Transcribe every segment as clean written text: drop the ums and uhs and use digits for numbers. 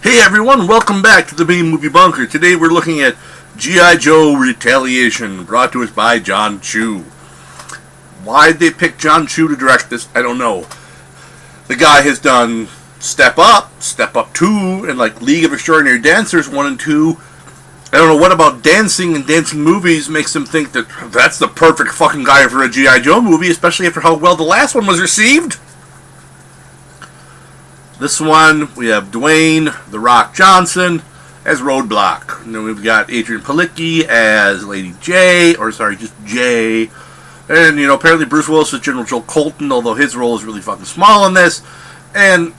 Hey everyone, welcome back to the B Movie Bunker. Today we're looking at G.I. Joe Retaliation, brought to us by John Chu. Why'd they pick John Chu to direct this? I don't know. The guy has done Step Up 2, and like League of Extraordinary Dancers 1 and 2. I don't know what about dancing and dancing movies makes him think that that's the perfect fucking guy for a G.I. Joe movie, especially after how well the last one was received. This one, we have Dwayne "The Rock" Johnson as Roadblock. And then we've got Adrian Palicki as Lady J, just J. And, apparently Bruce Willis is General Joe Colton, although his role is really fucking small in this. And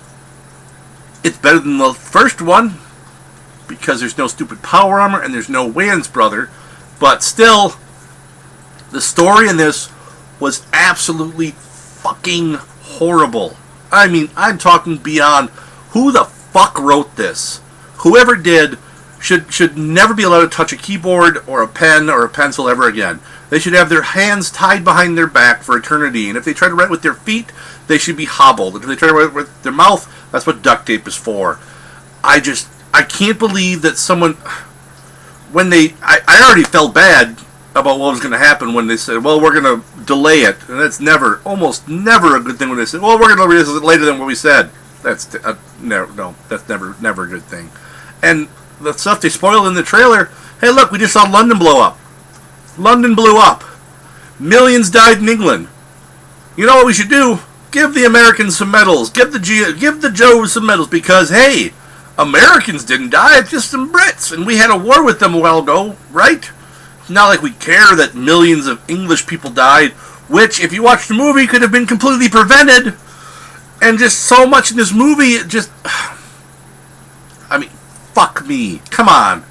it's better than the first one, because there's no stupid power armor and there's no Wayans Brother. But still, the story in this was absolutely fucking horrible. I mean, I'm talking beyond. Who the fuck wrote this? Whoever did should never be allowed to touch a keyboard or a pen or a pencil ever again. They should have their hands tied behind their back for eternity. And if they try to write with their feet, they should be hobbled. And if they try to write with their mouth, that's what duct tape is for. I can't believe that someone, I already felt bad about what was going to happen when they said, well, we're going to delay it. And that's almost never a good thing when they say, well, we're going to release it later than what we said. That's, that's never a good thing. And the stuff they spoiled in the trailer, hey, look, we just saw London blow up. London blew up. Millions died in England. You know what we should do? Give the Americans some medals. Give the Joes some medals, because, hey, Americans didn't die, it's just some Brits. And we had a war with them a while ago, right? It's not like we care that millions of English people died, which, if you watch the movie, could have been completely prevented. And just so much in this movie, I mean, fuck me. Come on.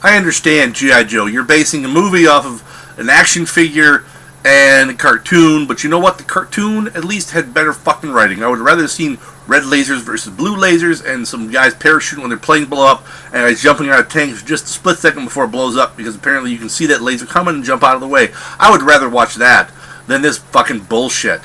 I understand, G.I. Joe. You're basing a movie off of an action figure and a cartoon, but you know what? The cartoon at least had better fucking writing. I would rather have seen red lasers versus blue lasers and some guys parachuting when their planes blow up and guys jumping out of tanks just a split second before it blows up, because apparently you can see that laser coming and jump out of the way. I would rather watch that than this fucking bullshit.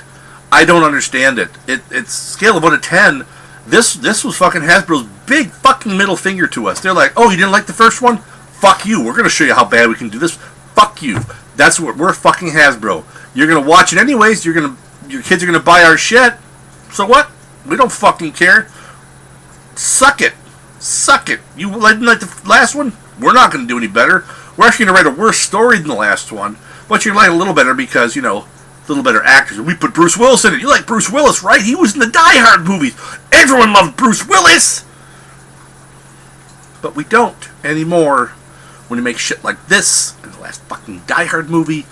I don't understand it. It's scale of 1 to 10. This was fucking Hasbro's big fucking middle finger to us. They're like, oh, you didn't like the first one? Fuck you. We're going to show you how bad we can do this. Fuck you. That's what we're fucking Hasbro. You're going to watch it anyways. Your kids are going to buy our shit. So what? We don't fucking care. Suck it. Suck it. You didn't like the last one? We're not going to do any better. We're actually going to write a worse story than the last one. But you like a little better because, a little better actors. We put Bruce Willis in it. You like Bruce Willis, right? He was in the Die Hard movies. Everyone loved Bruce Willis. But we don't anymore when you make shit like this in the last fucking Die Hard movie.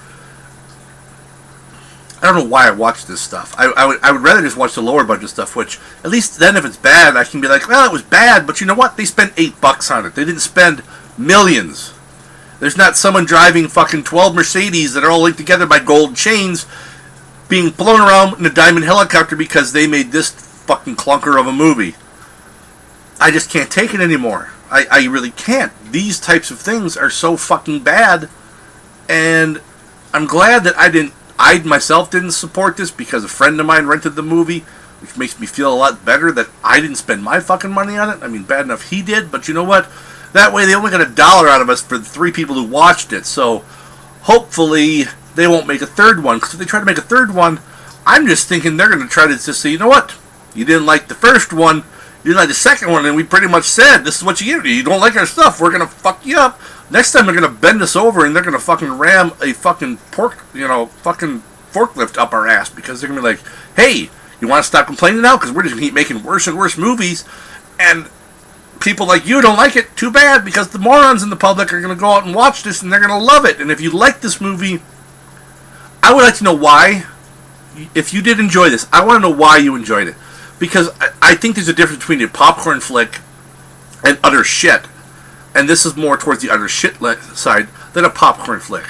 I don't know why I watch this stuff. I would rather just watch the lower budget stuff, which, at least then if it's bad, I can be like, well, it was bad, but you know what? They spent $8 on it. They didn't spend millions. There's not someone driving fucking 12 Mercedes that are all linked together by gold chains being blown around in a diamond helicopter because they made this fucking clunker of a movie. I just can't take it anymore. I really can't. These types of things are so fucking bad, and I'm glad that I myself didn't support this, because a friend of mine rented the movie, which makes me feel a lot better that I didn't spend my fucking money on it. I mean, bad enough he did, but you know what? That way they only got $1 out of us for the 3 people who watched it, so hopefully they won't make a third one, because if they try to make a third one, I'm just thinking they're going to try to just say, you know what? You didn't like the first one, you didn't like the second one, and we pretty much said, this is what you get. You don't like our stuff, we're going to fuck you up. Next time they're going to bend us over and they're going to fucking ram a fucking fucking forklift up our ass, because they're going to be like, hey, you want to stop complaining now? Because we're just going to keep making worse and worse movies, and people like you don't like it. Too bad, because the morons in the public are going to go out and watch this and they're going to love it. And if you like this movie, I would like to know why. If you did enjoy this, I want to know why you enjoyed it. Because I think there's a difference between a popcorn flick and utter shit. And this is more towards the utter shit side than a popcorn flick.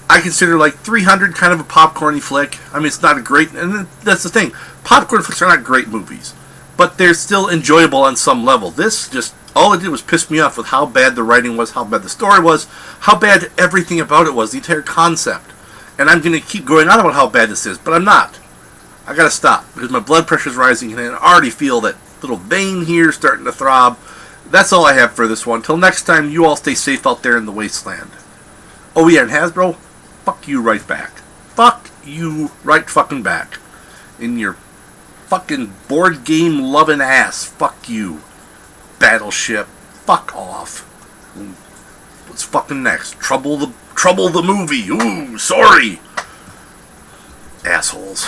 I consider like 300 kind of a popcorny flick. I mean, it's not a great, and that's the thing. Popcorn flicks are not great movies, but they're still enjoyable on some level. This just, all it did was piss me off with how bad the writing was, how bad the story was, how bad everything about it was, the entire concept. And I'm going to keep going on about how bad this is, but I'm not. I gotta stop, because my blood pressure's rising, and I already feel that little vein here starting to throb, That's all I have for this one. Till next time, you all stay safe out there in the wasteland. Oh yeah, and Hasbro, fuck you right back. Fuck you right fucking back. In your fucking board game loving ass. Fuck you. Battleship. Fuck off. What's fucking next? Trouble the movie. Ooh, sorry. Assholes.